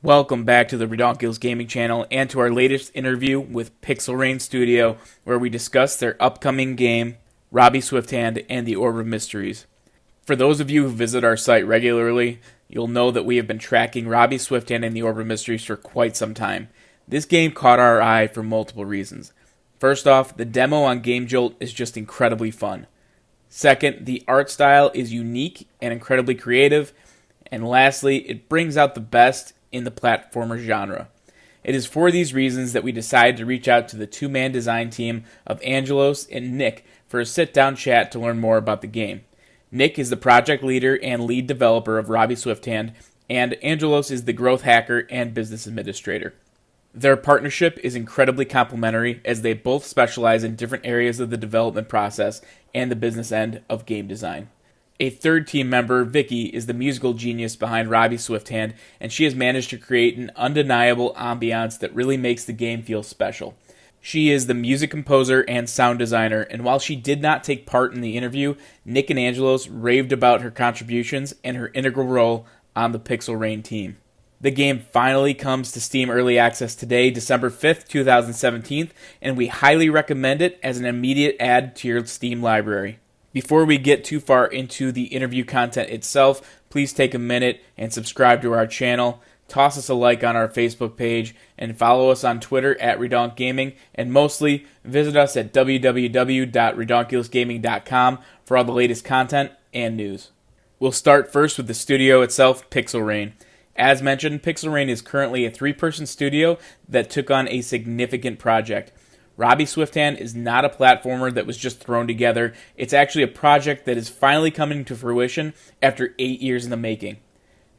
Welcome back to the Redonkulous Gaming Channel and to our latest interview with Pixel Rain Studio, where we discuss their upcoming game, Robbie Swifthand and the Orb of Mysteries. For those of you who visit our site regularly, you'll know that we have been tracking Robbie Swifthand and the Orb of Mysteries for quite some time. This game caught our eye for multiple reasons. First off, the demo on GameJolt is just incredibly fun. Second, the art style is unique and incredibly creative. And lastly, it brings out the best in the platformer genre. It is for these reasons that we decided to reach out to the two-man design team of Angelos and Nick for a sit-down chat to learn more about the game. Nick is the project leader and lead developer of Robbie Swifthand, and Angelos is the growth hacker and business administrator. Their partnership is incredibly complementary as they both specialize in different areas of the development process and the business end of game design. A third team member, Vicky, is the musical genius behind Robbie Swifthand, and she has managed to create an undeniable ambiance that really makes the game feel special. She is the music composer and sound designer, and while she did not take part in the interview, Nick and Angelos raved about her contributions and her integral role on the Pixel Rain team. The game finally comes to Steam Early Access today, December 5th, 2017, and we highly recommend it as an immediate add to your Steam library. Before we get too far into the interview content itself, please take a minute and subscribe to our channel, toss us a like on our Facebook page, and follow us on Twitter at RedonKGaming, and mostly visit us at www.redonkulousgaming.com for all the latest content and news. We'll start first with the studio itself, Pixel Rain. As mentioned, Pixel Rain is currently a three-person studio that took on a significant project. Robbie Swifthand is not a platformer that was just thrown together. It's actually a project that is finally coming to fruition after 8 years in the making.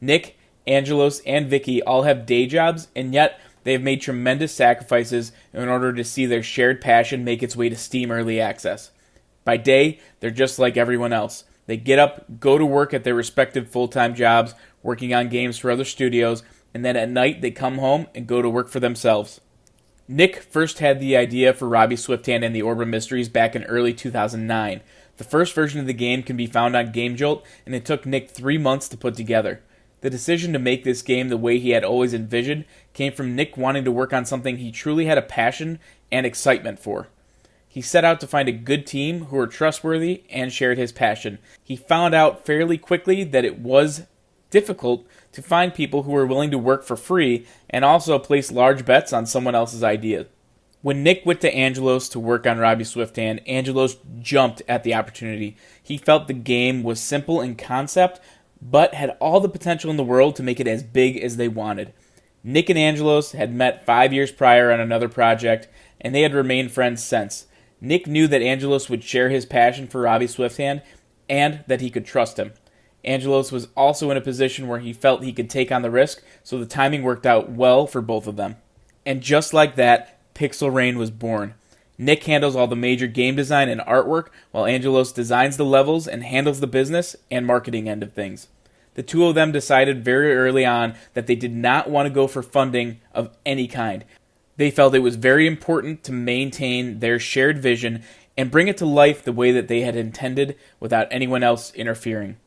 Nick, Angelos, and Vicky all have day jobs, and yet they have made tremendous sacrifices in order to see their shared passion make its way to Steam Early Access. By day, they're just like everyone else. They get up, go to work at their respective full-time jobs, working on games for other studios, and then at night they come home and go to work for themselves. Nick first had the idea for Robbie Swifthand and the Orb of Mysteries back in early 2009. The first version of the game can be found on GameJolt, and it took Nick 3 months to put together. The decision to make this game the way he had always envisioned came from Nick wanting to work on something he truly had a passion and excitement for. He set out to find a good team who were trustworthy and shared his passion. He found out fairly quickly that it was difficult to find people who were willing to work for free and also place large bets on someone else's idea. When Nick went to Angelos to work on Robbie Swifthand, Angelos jumped at the opportunity. He felt the game was simple in concept, but had all the potential in the world to make it as big as they wanted. Nick and Angelos had met 5 years prior on another project, and they had remained friends since. Nick knew that Angelos would share his passion for Robbie Swifthand, and that he could trust him. Angelos was also in a position where he felt he could take on the risk, so the timing worked out well for both of them. And just like that, Pixel Rain was born. Nick handles all the major game design and artwork, while Angelos designs the levels and handles the business and marketing end of things. The two of them decided very early on that they did not want to go for funding of any kind. They felt it was very important to maintain their shared vision and bring it to life the way that they had intended without anyone else interfering.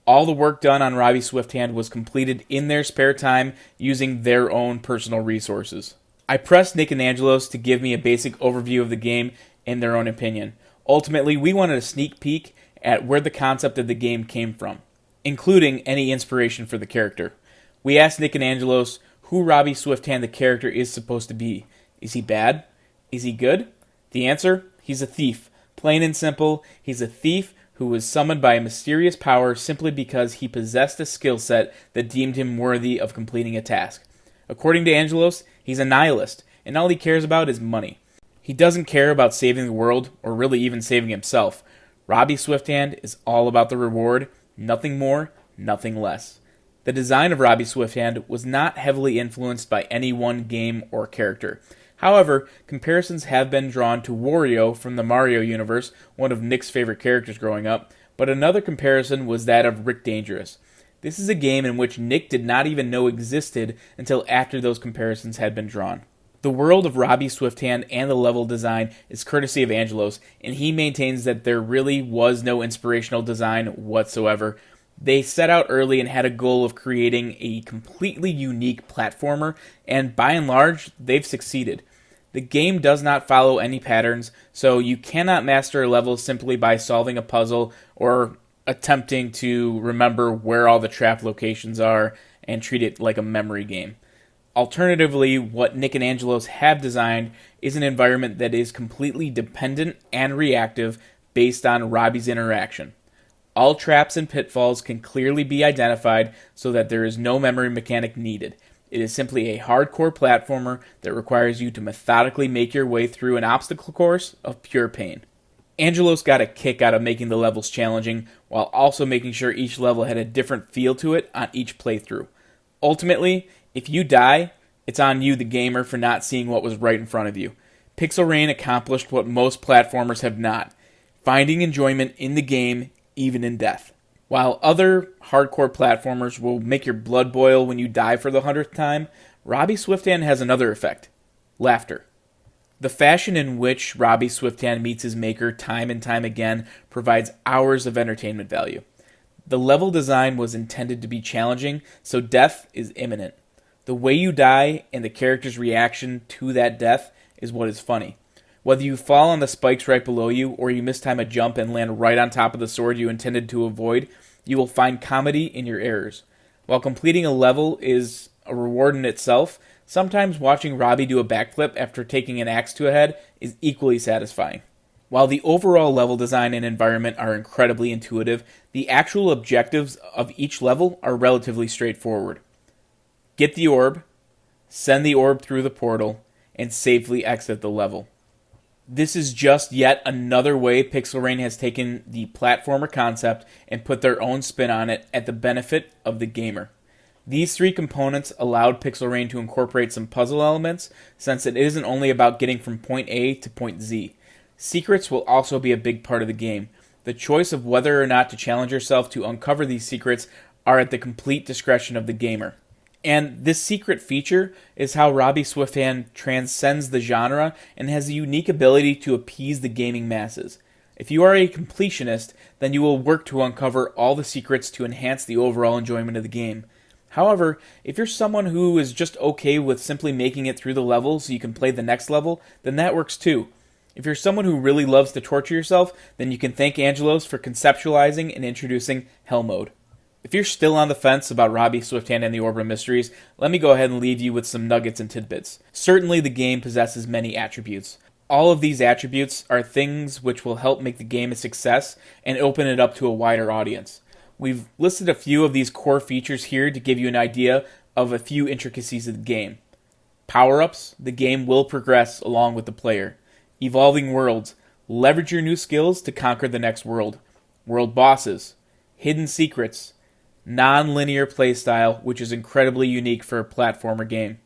All the work done on Robbie Swifthand was completed in their spare time using their own personal resources. I pressed Nick and Angelos to give me a basic overview of the game in their own opinion. Ultimately, we wanted a sneak peek at where the concept of the game came from, including any inspiration for the character. We asked Nick and Angelos who Robbie Swifthand the character is supposed to be. Is he bad? Is he good? The answer? He's a thief. Plain and simple, he's a thief who was summoned by a mysterious power simply because he possessed a skill set that deemed him worthy of completing a task. According to Angelos, he's a nihilist, and all he cares about is money. He doesn't care about saving the world, or really even saving himself. Robbie Swifthand is all about the reward, nothing more, nothing less. The design of Robbie Swifthand was not heavily influenced by any one game or character. However, comparisons have been drawn to Wario from the Mario universe, one of Nick's favorite characters growing up, but another comparison was that of Rick Dangerous. This is a game in which Nick did not even know existed until after those comparisons had been drawn. The world of Robbie Swifthand and the level design is courtesy of Angelos, and he maintains that there really was no inspirational design whatsoever. They set out early and had a goal of creating a completely unique platformer, and by and large, they've succeeded. The game does not follow any patterns, so you cannot master a level simply by solving a puzzle or attempting to remember where all the trap locations are and treat it like a memory game. Alternatively, what Nick and Angelos have designed is an environment that is completely dependent and reactive based on Robbie's interaction. All traps and pitfalls can clearly be identified so that there is no memory mechanic needed. It is simply a hardcore platformer that requires you to methodically make your way through an obstacle course of pure pain. Angelos got a kick out of making the levels challenging, while also making sure each level had a different feel to it on each playthrough. Ultimately, if you die, it's on you, the gamer, for not seeing what was right in front of you. Pixel Rain accomplished what most platformers have not, finding enjoyment in the game, even in death. While other hardcore platformers will make your blood boil when you die for the 100th time, Robbie Swifthand has another effect: laughter. The fashion in which Robbie Swifthand meets his maker time and time again provides hours of entertainment value. The level design was intended to be challenging, so death is imminent. The way you die and the character's reaction to that death is what is funny. Whether you fall on the spikes right below you or you mistime a jump and land right on top of the sword you intended to avoid, you will find comedy in your errors. While completing a level is a reward in itself, sometimes watching Robbie do a backflip after taking an axe to a head is equally satisfying. While the overall level design and environment are incredibly intuitive, the actual objectives of each level are relatively straightforward. Get the orb, send the orb through the portal, and safely exit the level. This is just yet another way Pixel Rain has taken the platformer concept and put their own spin on it at the benefit of the gamer. These three components allowed Pixel Rain to incorporate some puzzle elements, since it isn't only about getting from point A to point Z. Secrets will also be a big part of the game. The choice of whether or not to challenge yourself to uncover these secrets are at the complete discretion of the gamer. And this secret feature is how Robbie Swifthand transcends the genre and has a unique ability to appease the gaming masses. If you are a completionist, then you will work to uncover all the secrets to enhance the overall enjoyment of the game. However, if you're someone who is just okay with simply making it through the level so you can play the next level, then that works too. If you're someone who really loves to torture yourself, then you can thank Angelos for conceptualizing and introducing Hell Mode. If you're still on the fence about Robbie Swifthand and the Orb of Mysteries, let me go ahead and leave you with some nuggets and tidbits. Certainly the game possesses many attributes. All of these attributes are things which will help make the game a success and open it up to a wider audience. We've listed a few of these core features here to give you an idea of a few intricacies of the game. Power-ups: the game will progress along with the player. Evolving worlds: leverage your new skills to conquer the next world. World bosses: hidden secrets. Non-linear playstyle, which is incredibly unique for a platformer game.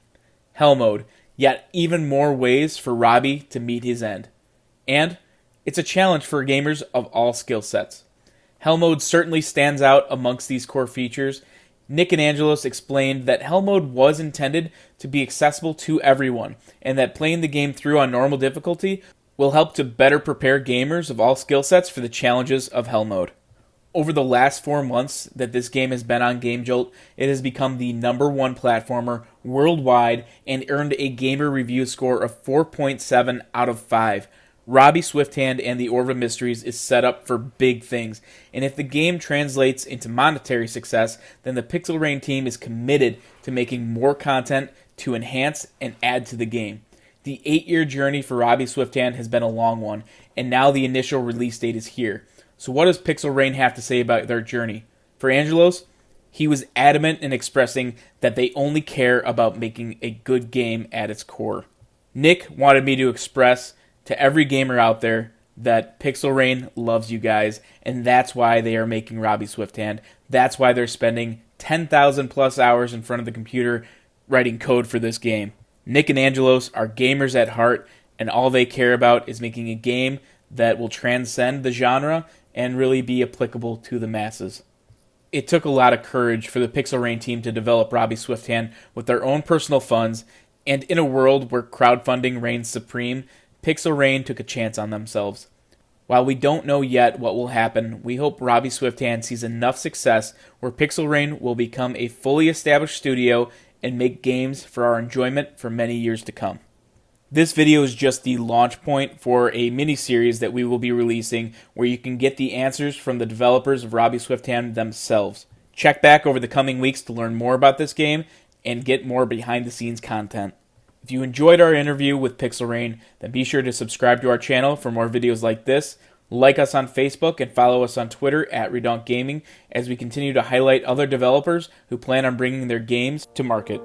Hell Mode: yet even more ways for Robbie to meet his end. And it's a challenge for gamers of all skill sets. Hell Mode certainly stands out amongst these core features. Nick and Angelos explained that Hell Mode was intended to be accessible to everyone, and that playing the game through on normal difficulty will help to better prepare gamers of all skill sets for the challenges of Hell Mode. Over the last 4 months that this game has been on GameJolt, it has become the #1 platformer worldwide and earned a gamer review score of 4.7 out of 5. Robbie Swifthand and the Orb of Mysteries is set up for big things, and if the game translates into monetary success, then the Pixel Rain team is committed to making more content to enhance and add to the game. The 8-year journey for Robbie Swifthand has been a long one, and now the initial release date is here. So what does Pixel Rain have to say about their journey? For Angelos, he was adamant in expressing that they only care about making a good game at its core. Nick wanted me to express to every gamer out there that Pixel Rain loves you guys, and that's why they are making Robbie Swifthand. That's why they're spending 10,000 plus hours in front of the computer writing code for this game. Nick and Angelos are gamers at heart, and all they care about is making a game that will transcend the genre and really be applicable to the masses. It took a lot of courage for the Pixel Rain team to develop Robbie Swifthand with their own personal funds, and in a world where crowdfunding reigns supreme, Pixel Rain took a chance on themselves. While we don't know yet what will happen, we hope Robbie Swifthand sees enough success where Pixel Rain will become a fully established studio and make games for our enjoyment for many years to come. This video is just the launch point for a mini-series that we will be releasing where you can get the answers from the developers of Robbie Swifthand themselves. Check back over the coming weeks to learn more about this game and get more behind-the-scenes content. If you enjoyed our interview with Pixel Rain, then be sure to subscribe to our channel for more videos like this, like us on Facebook, and follow us on Twitter at Redonk Gaming as we continue to highlight other developers who plan on bringing their games to market.